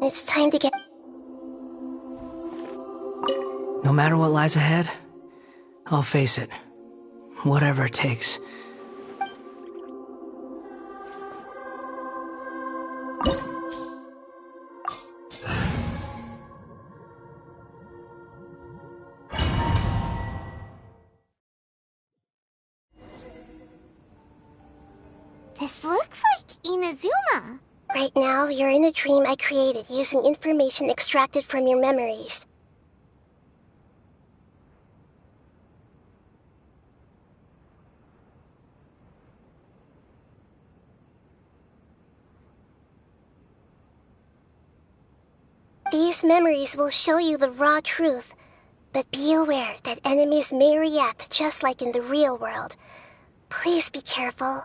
It's time to get... No matter what lies ahead, I'll face it. Whatever it takes. This looks like Inazuma. Right now, you're in a dream I created using information extracted from your memories. These memories will show you the raw truth, but be aware that enemies may react just like in the real world. Please be careful.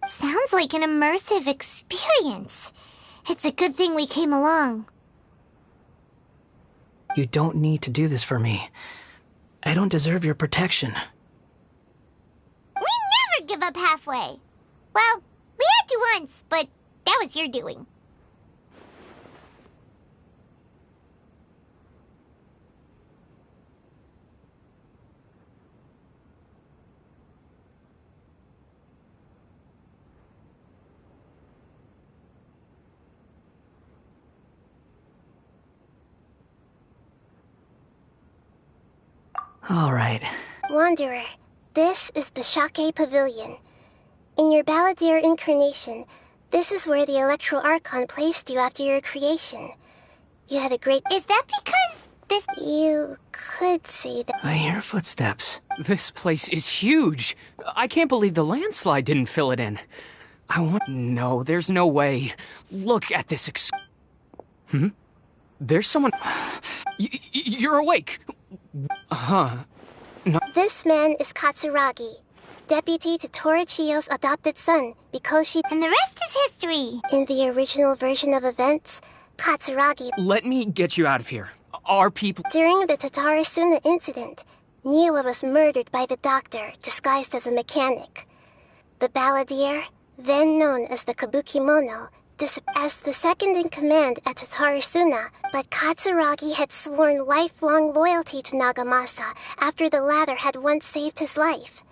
Sounds like an immersive experience. It's a good thing we came along. You don't need to do this for me. I don't deserve your protection. We never give up halfway. Well, we had to once, but that was your doing. All right. Wanderer, this is the Shake Pavilion. In your Balladeer incarnation, this is where the Electro Archon placed you after your creation. You had a great... Is that because this... You could say that... I hear footsteps. This place is huge. I can't believe the landslide didn't fill it in. No, there's no way. Look at this There's someone... You're awake. Huh. No. This man is Katsuragi, deputy to Torichio's adopted son, Mikoshi. And the rest is history. In the original version of events, Katsuragi... Let me get you out of here. Our people... During the Tatarasuna incident, Niwa was murdered by the doctor, disguised as a mechanic. The balladeer, then known as the Kabukimono, as the second-in-command at Tatarasuna, but Katsuragi had sworn lifelong loyalty to Nagamasa after the latter had once saved his life.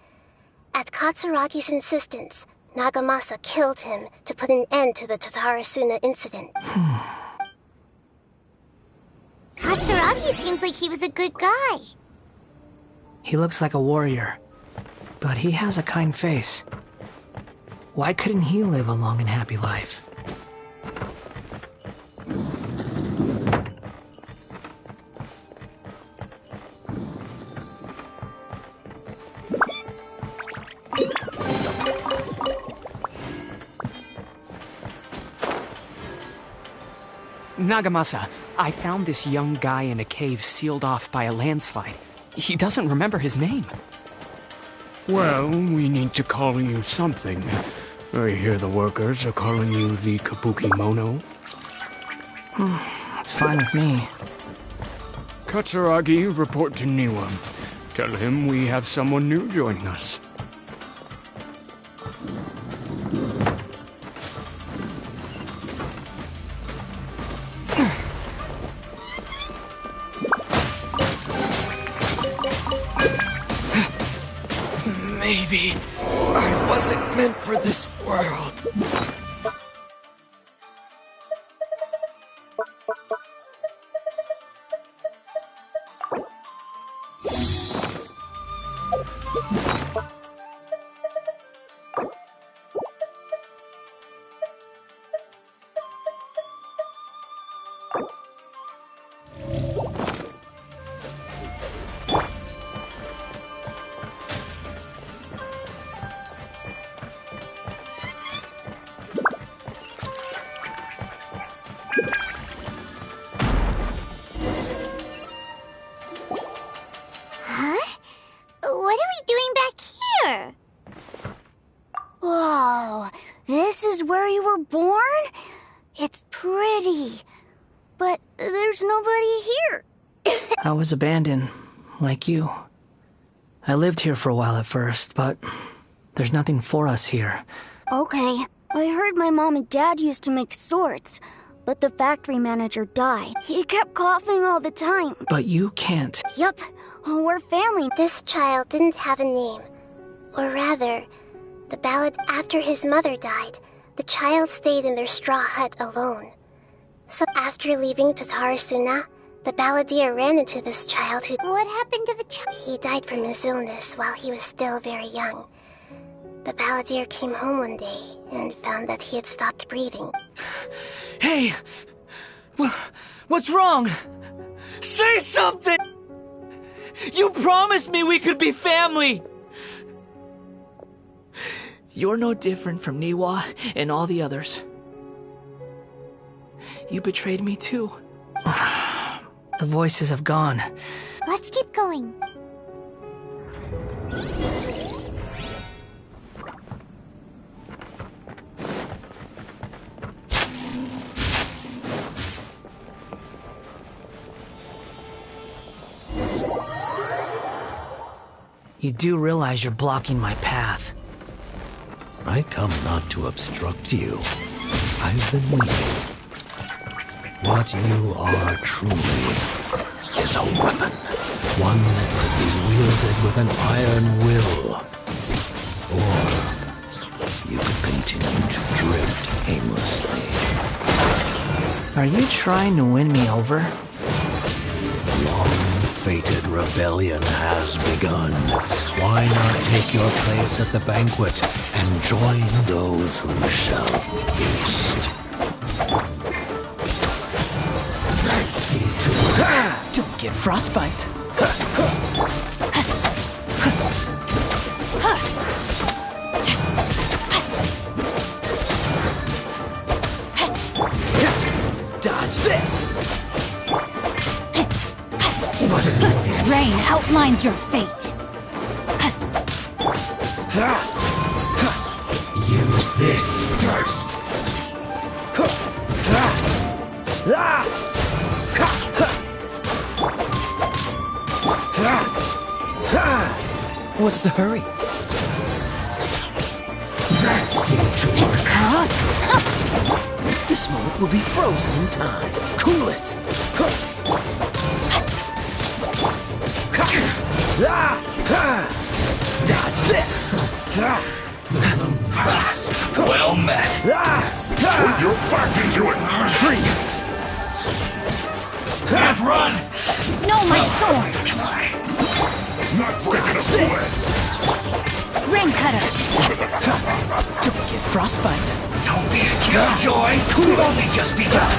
At Katsuragi's insistence, Nagamasa killed him to put an end to the Tatarasuna incident. Katsuragi seems like he was a good guy. He looks like a warrior, but he has a kind face. Why couldn't he live a long and happy life? Nagamasa, I found this young guy in a cave sealed off by a landslide. He doesn't remember his name. Well, we need to call you something. I hear the workers are calling you the Kabukimono. It's fine with me. Katsuragi, report to Niwa. Tell him we have someone new joining us. Maybe I wasn't meant for this world. What are we doing back here? Whoa, this is where you were born? It's pretty, but there's nobody here. I was abandoned, like you. I lived here for a while at first, but there's nothing for us here. Okay, I heard my mom and dad used to make swords, but the factory manager died. He kept coughing all the time. But you can't. Yup, we're family. This child didn't have a name. Or rather, the ballad after his mother died, the child stayed in their straw hut alone. So after leaving Tatarasuna, the balladeer ran into this child who... What happened to the child? He died from his illness while he was still very young. The balladeer came home one day and found that he had stopped breathing. Hey! What's wrong? Say something! You promised me we could be family! You're no different from Niwa and all the others. You betrayed me too. The voices have gone. Let's keep going. You do realize you're blocking my path. I come not to obstruct you. I've been waiting. What you are truly is a weapon. One that could be wielded with an iron will. Or you could continue to drift aimlessly. Are you trying to win me over? Long-fated rebellion has begun. Why not take your place at the banquet and join those who shall feast? Don't get frostbite. Dodge this! Rain outlines your fate. Use this first. What's the hurry? That seemed to work. This moment will be frozen in time. Cool it! Dodge this! Well met. Put your back into it! Freeze! Can't run. No, my sword! Not breaking a sweat! Rain cutter! Don't get frostbite. Don't be a killjoy. We've only just begun.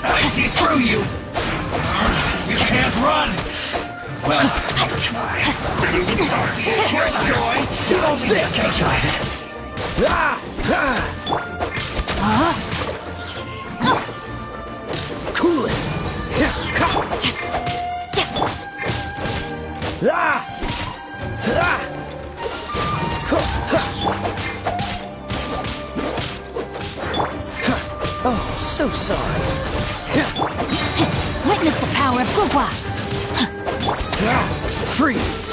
I see through you. You can't run. Well, try. It isn't time! Killjoy. You've only just begun. Cool it! Oh, so sorry. Witness the power of Gugwa! Freeze!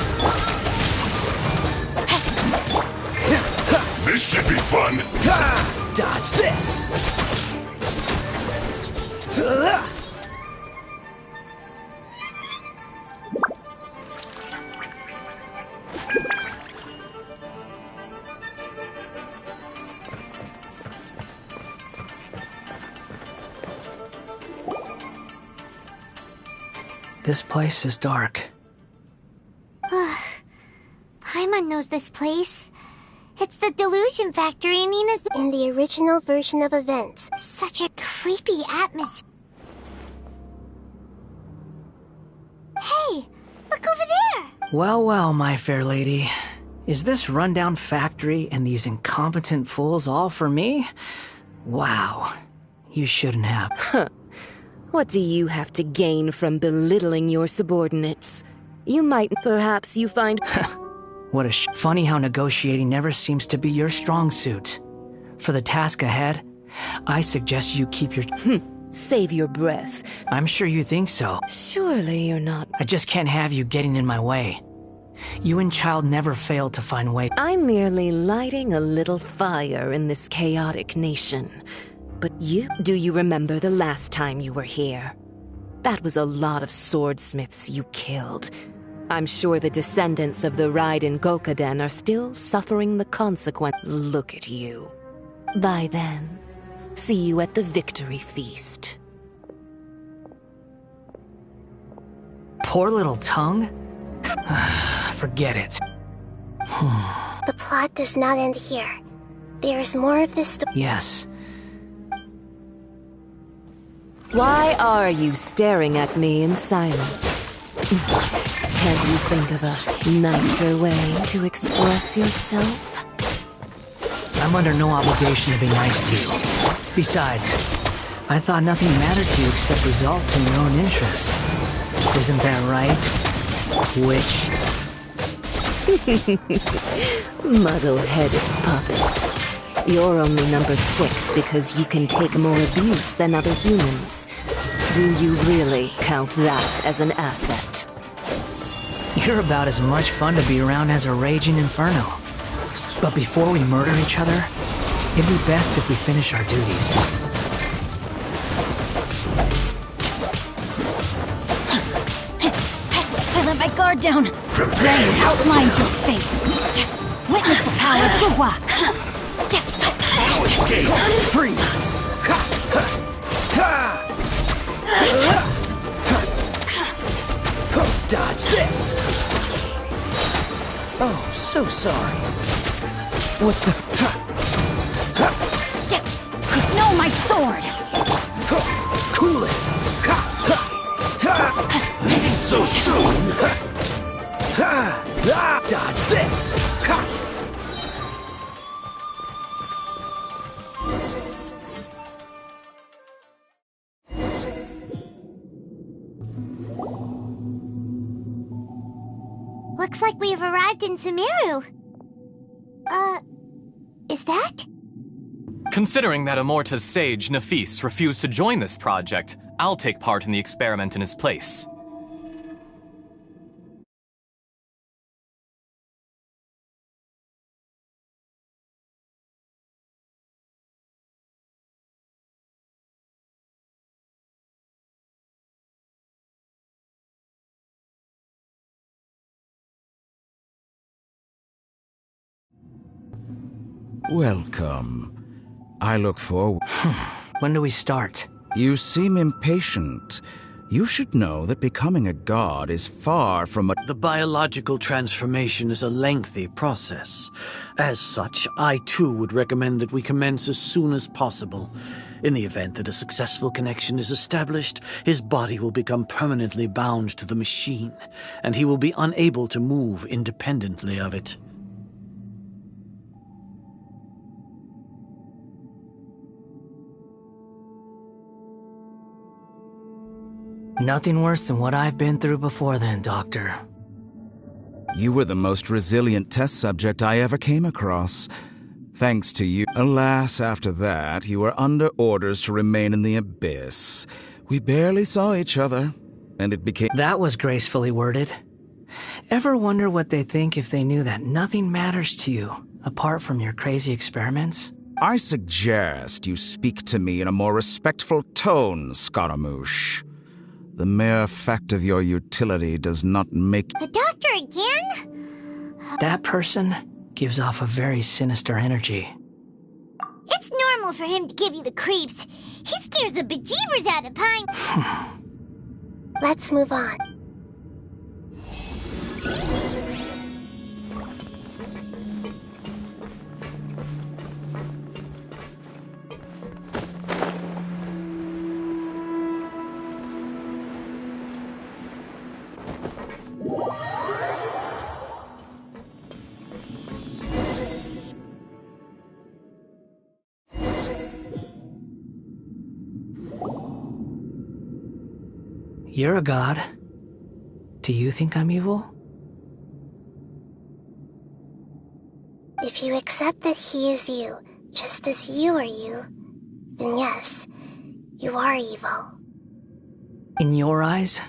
This should be fun! Dodge this! This place is dark. Paimon knows this place. It's the delusion factory Nina's in the original version of events. Such a creepy atmosphere. Hey, look over there! Well, well, my fair lady. Is this rundown factory and these incompetent fools all for me? Wow. You shouldn't have. What do you have to gain from belittling your subordinates? You might, perhaps you find... What a funny how negotiating never seems to be your strong suit. For the task ahead, I suggest you keep your... Save your breath. I'm sure you think so. Surely you're not... I just can't have you getting in my way. You and Child never fail to find ways. I'm merely lighting a little fire in this chaotic nation. But do you remember the last time you were here? That was a lot of swordsmiths you killed. I'm sure the descendants of the Raiden Gokaden are still suffering the consequence. Look at you. By then, see you at the victory feast. Poor little tongue? Forget it. The plot does not end here. There is more of this story. Yes. Why are you staring at me in silence? Can't you think of a nicer way to express yourself? I'm under no obligation to be nice to you. Besides, I thought nothing mattered to you except results in your own interests. Isn't that right? Witch? Muddle-headed puppet. You're only number 6 because you can take more abuse than other humans. Do you really count that as an asset? You're about as much fun to be around as a raging inferno. But before we murder each other, it'd be best if we finish our duties. I let my guard down. Rain outlines your fate. Witness the power of Gugwa! Freeze! Dodge this! Oh, so sorry. What's the... No, my sword! Cool it! So soon! Dodge this! Looks like we've arrived in Sumeru. Is that? Considering that Amorta's sage, Nafis, refused to join this project, I'll take part in the experiment in his place. Welcome. I look forward. When do we start? You seem impatient. You should know that becoming a god is far from a... The biological transformation is a lengthy process. As such, I too would recommend that we commence as soon as possible. In the event that a successful connection is established, his body will become permanently bound to the machine, and he will be unable to move independently of it. Nothing worse than what I've been through before then, Doctor. You were the most resilient test subject I ever came across. Thanks to you. Alas, after that, you were under orders to remain in the abyss. We barely saw each other, and it became... That was gracefully worded. Ever wonder what they think if they knew that nothing matters to you, apart from your crazy experiments? I suggest you speak to me in a more respectful tone, Scaramouche. The mere fact of your utility does not make... The doctor again? That person gives off a very sinister energy. It's normal for him to give you the creeps. He scares the bejeebers out of Pine. Let's move on. You're a god. Do you think I'm evil? If you accept that he is you, just as you are you, then yes, you are evil. In your eyes?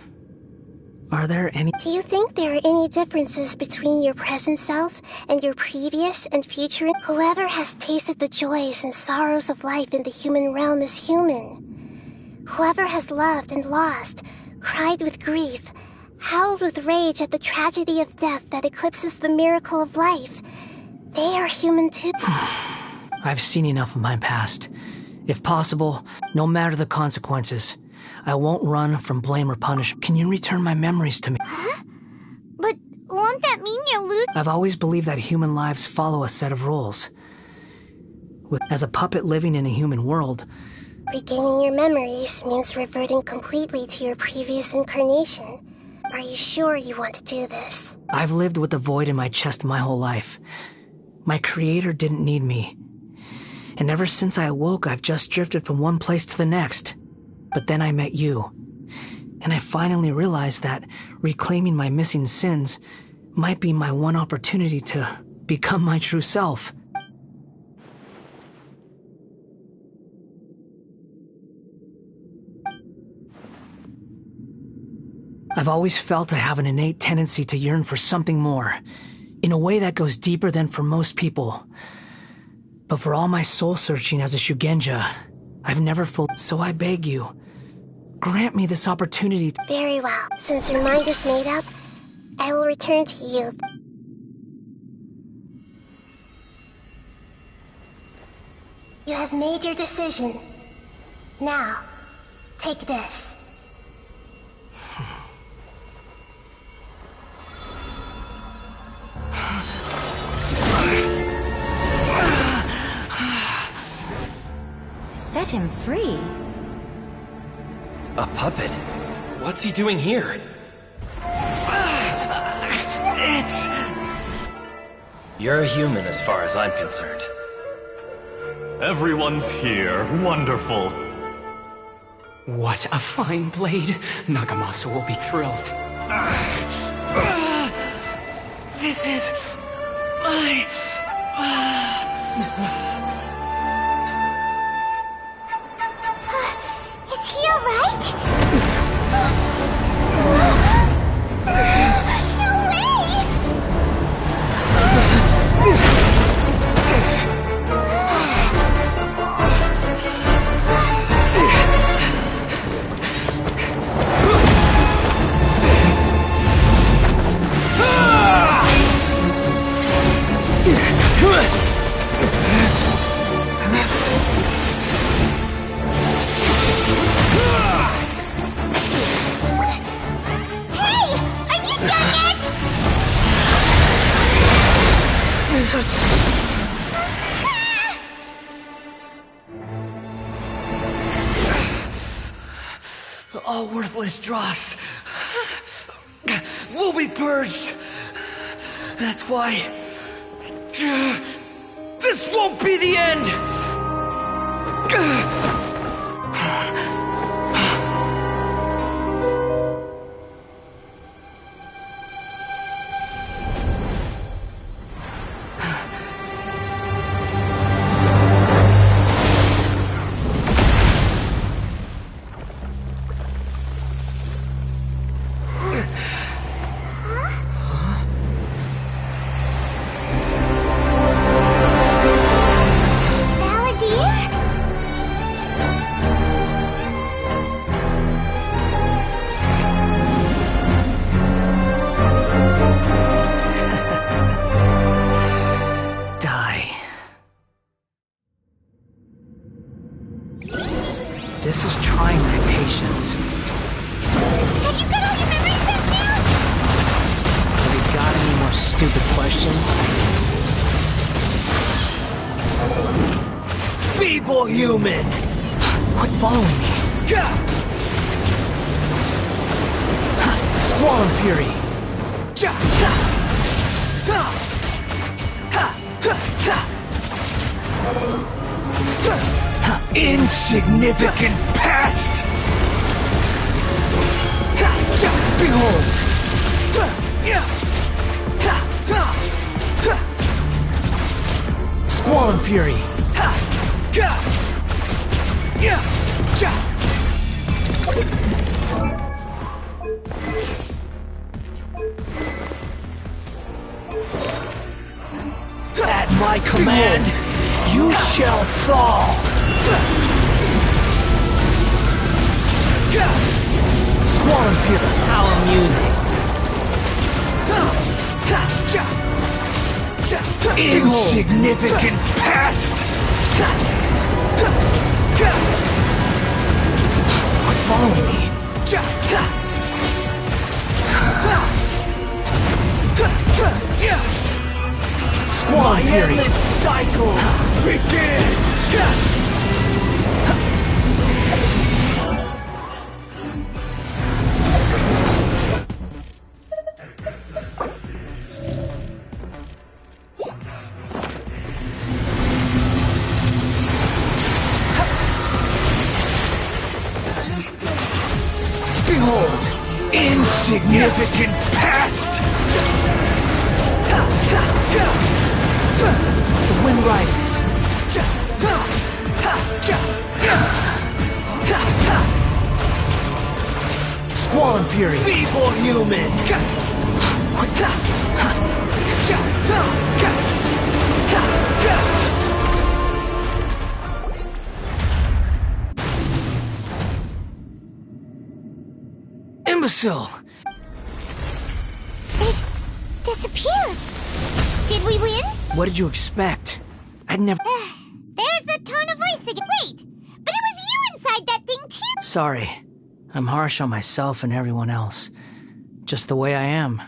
Are there any... Do you think there are any differences between your present self and your previous and future? Whoever has tasted the joys and sorrows of life in the human realm is human. Whoever has loved and lost, cried with grief, howled with rage at the tragedy of death that eclipses the miracle of life, they are human too. I've seen enough of my past. If possible, no matter the consequences, I won't run from blame or punishment. Can you return my memories to me? Huh? But won't that mean you'll lose? I've always believed that human lives follow a set of rules. As a puppet living in a human world, regaining your memories means reverting completely to your previous incarnation. Are you sure you want to do this? I've lived with a void in my chest my whole life. My creator didn't need me. And ever since I awoke, I've just drifted from one place to the next. But then I met you. And I finally realized that reclaiming my missing sins might be my one opportunity to become my true self. I've always felt I have an innate tendency to yearn for something more, in a way that goes deeper than for most people. But for all my soul-searching as a Shugenja, I've never So I beg you, grant me this opportunity. Very well. Since your mind is made up, I will return to you. You have made your decision. Now, take this. Set him free. A puppet? What's he doing here? You're a human as far as I'm concerned. Everyone's here. Wonderful. What a fine blade. Nagamasa will be thrilled. This is my... Is he alright? No way! All worthless dross will be purged. That's why this won't be the end. This is trying my patience. Have you got all your memories back now? Have you got any more stupid questions? Feeble human! Quit following me. Squall and Fury! Insignificant past! Behold! Squall and Fury! At my command, you shall fall! Squall and Fury! How amusing! Insignificant past! Quit following me! Squall and Fury! My endless cycle begins! Behold, insignificant past! The wind rises. Squall and Fury! Feeble human! Imbecile! It disappeared. Did we win? What did you expect? I'd never... There's the tone of voice again. Wait, but it was you inside that thing too. Sorry. I'm harsh on myself and everyone else. Just the way I am.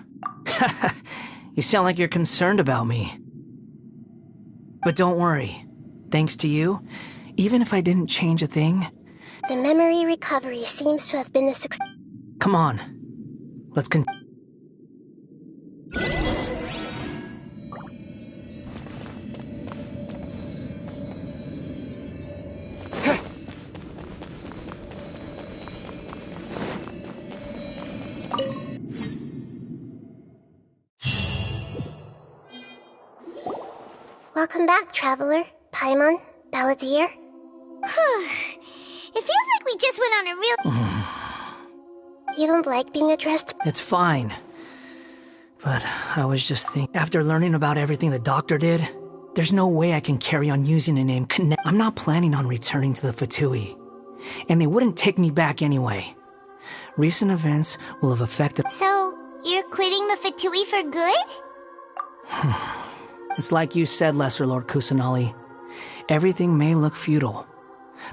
You sound like you're concerned about me. But don't worry. Thanks to you, even if I didn't change a thing... The memory recovery seems to have been a success. Come on. Let's Welcome back, Traveler, Paimon, Balladeer. It feels like we just went on a real... You don't like being addressed? It's fine. But I was just thinking, after learning about everything the doctor did, there's no way I can carry on using the name Connect. I'm not planning on returning to the Fatui. And they wouldn't take me back anyway. Recent events will have affected... So, you're quitting the Fatui for good? It's like you said, Lesser Lord Kusanali. Everything may look futile,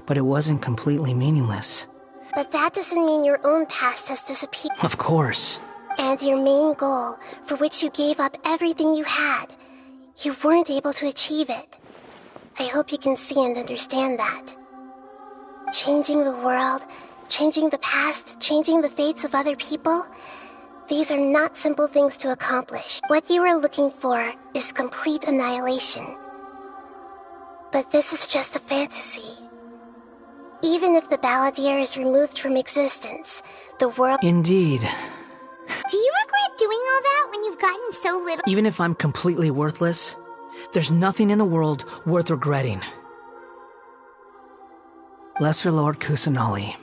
but it wasn't completely meaningless. But that doesn't mean your own past has disappeared. Of course. And your main goal, for which you gave up everything you had, you weren't able to achieve it. I hope you can see and understand that. Changing the world, changing the past, changing the fates of other people, these are not simple things to accomplish. What you are looking for is complete annihilation. But this is just a fantasy. Even if the Balladeer is removed from existence, the world... Indeed. Do you regret doing all that when you've gotten so little? Even if I'm completely worthless, there's nothing in the world worth regretting. Lesser Lord Kusanali,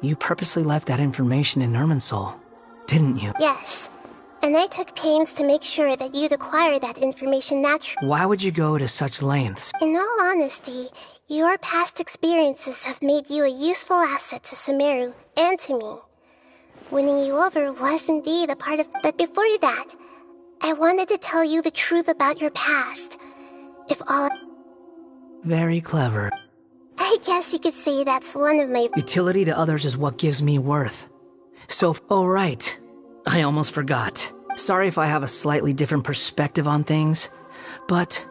you purposely left that information in Irminsul, didn't you? Yes. And I took pains to make sure that you'd acquire that information naturally. Why would you go to such lengths? In all honesty, your past experiences have made you a useful asset to Sumeru and to me. Winning you over was indeed a part of... But before that, I wanted to tell you the truth about your past. If all... Very clever. I guess you could say that's one of my... Utility to others is what gives me worth. So... Oh, right. I almost forgot. Sorry if I have a slightly different perspective on things, but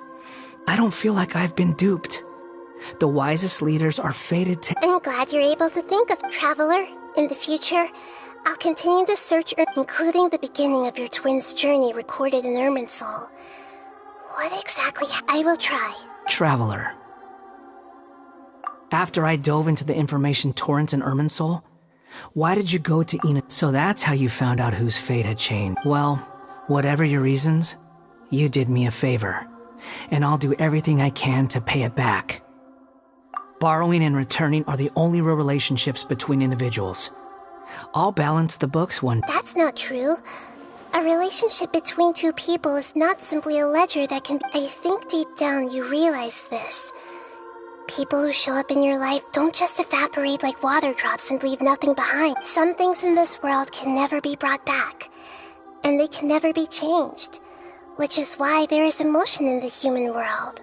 I don't feel like I've been duped. The wisest leaders are fated to... I'm glad you're able to think of Traveler. In the future, I'll continue to search, including the beginning of your twins' journey recorded in Irminsul. What exactly... I will try. Traveler. After I dove into the information torrents in Irminsul, why did you go to Ina? So that's how you found out whose fate had changed. Well, whatever your reasons, you did me a favor, and I'll do everything I can to pay it back. Borrowing and returning are the only real relationships between individuals. I'll balance the books one... That's not true. A relationship between two people is not simply a ledger that can... I think deep down you realize this. People who show up in your life don't just evaporate like water drops and leave nothing behind. Some things in this world can never be brought back, and they can never be changed, which is why there is emotion in the human world.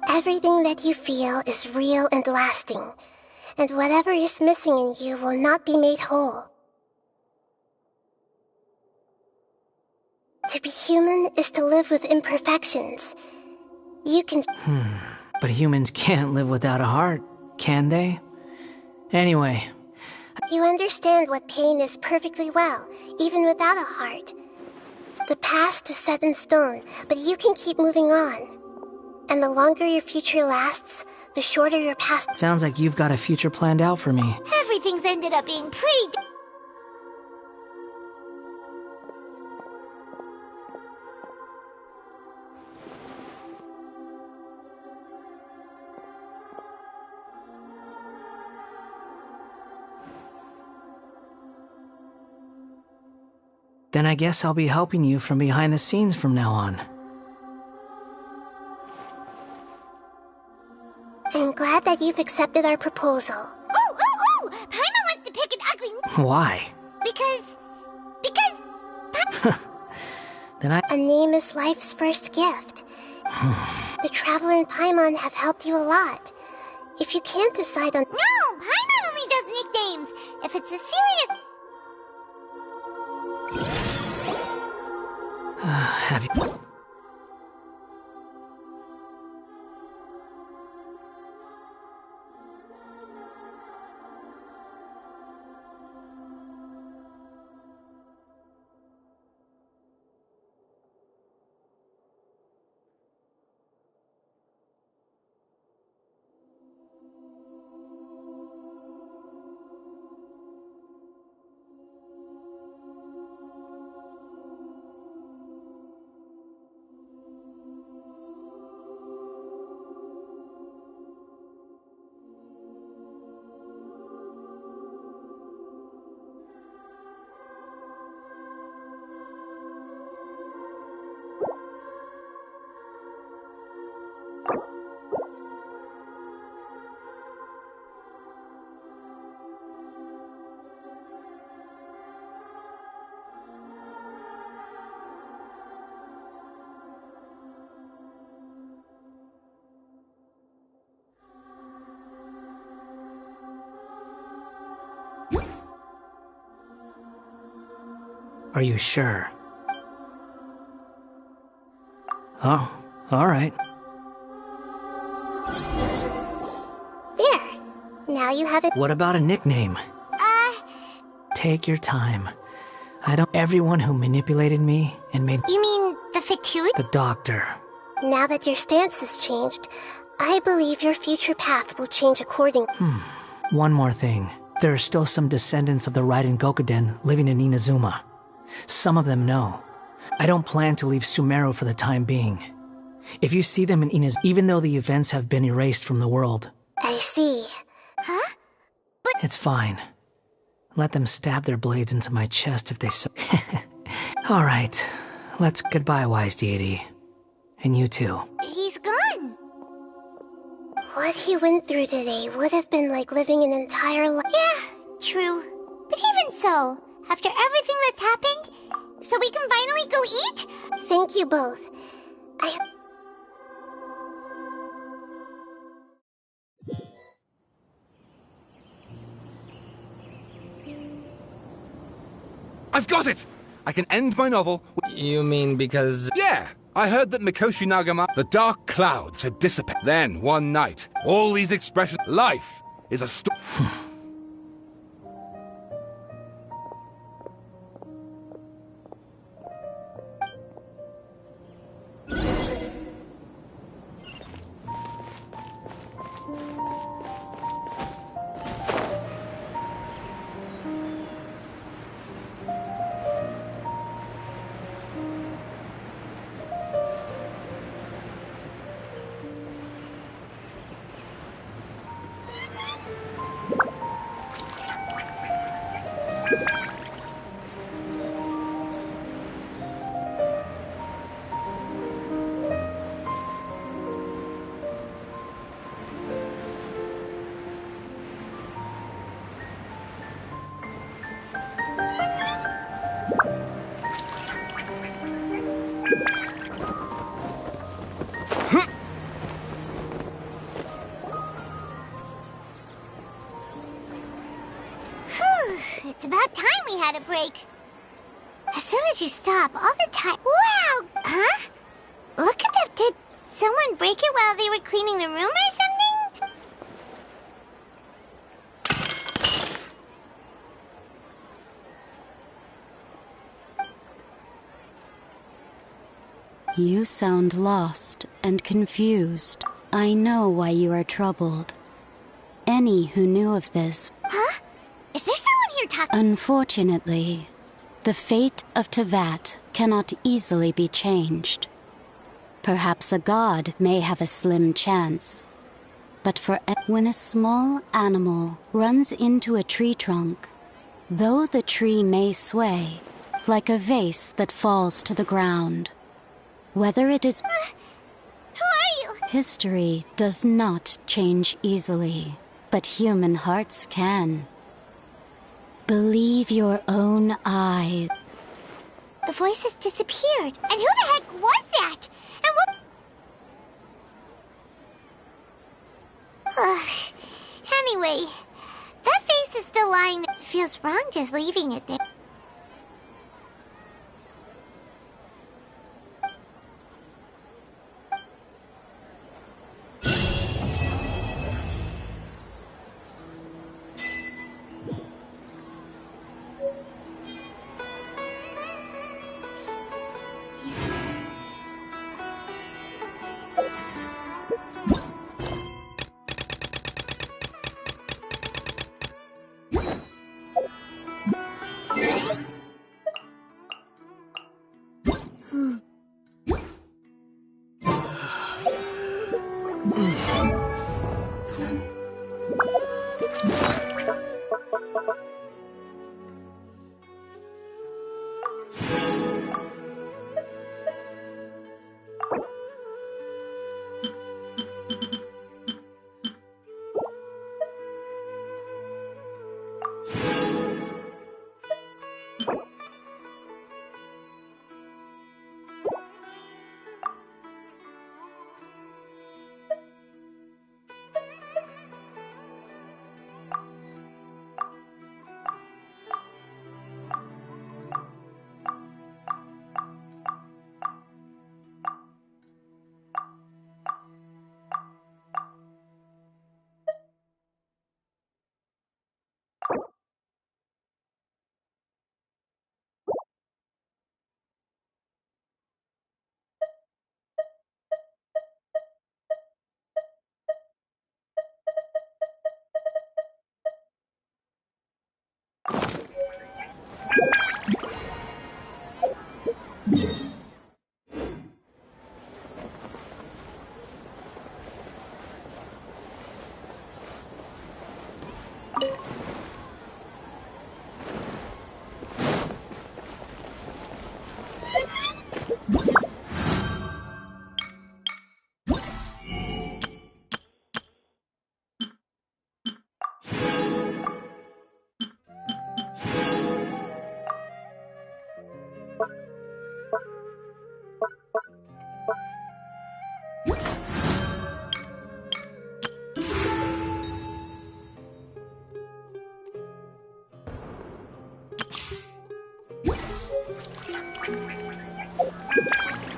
Everything that you feel is real and lasting, and whatever is missing in you will not be made whole. To be human is to live with imperfections. You can... But humans can't live without a heart, can they? Anyway... You understand what pain is perfectly well, even without a heart. The past is set in stone, but you can keep moving on. And the longer your future lasts, the shorter your past... Sounds like you've got a future planned out for me. Everything's ended up being pretty... Then I guess I'll be helping you from behind the scenes from now on. I'm glad that you've accepted our proposal. Ooh! Paimon wants to pick an ugly... Why? Because... Then I... A name is life's first gift. The Traveler and Paimon have helped you a lot. If you can't decide on... No! Paimon only does nicknames! If it's a serious... Have you... Are you sure? Oh, alright. There. Now you have it. What about a nickname? Take your time. Everyone who manipulated me and made... You mean the Fatude? The doctor. Now that your stance has changed, I believe your future path will change according. One more thing. There are still some descendants of the Raiden Gokuden living in Inazuma. Some of them know. I don't plan to leave Sumeru for the time being. If you see them in Inazuma, even though the events have been erased from the world... I see. Huh? It's fine. Let them stab their blades into my chest if they so... Alright. Let's goodbye, wise deity. And you too. He's gone. What he went through today would have been like living an entire life. Yeah, true. But even so, after everything that's happened, so we can finally go eat? Thank you both. I've got it! I can end my novel... You mean because... Yeah! I heard that Mikoshi Nagama, the dark clouds had dissipated. Then, one night, all these expressions... Life is a story... It's about time we had a break. As soon as you stop, all the time... Wow! Huh? Look at that. Did someone break it while they were cleaning the room or something? You sound lost and confused. I know why you are troubled. Any who knew of this... Huh? Is there someone here talking? Unfortunately, the fate of Tevat cannot easily be changed. Perhaps a god may have a slim chance. But when a small animal runs into a tree trunk, though the tree may sway, like a vase that falls to the ground, whether it is... Who are you? History does not change easily, but human hearts can. Believe your own eyes. The voice has disappeared. And who the heck was that? And what... Anyway, that face is still lying there. It feels wrong just leaving it there.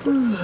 You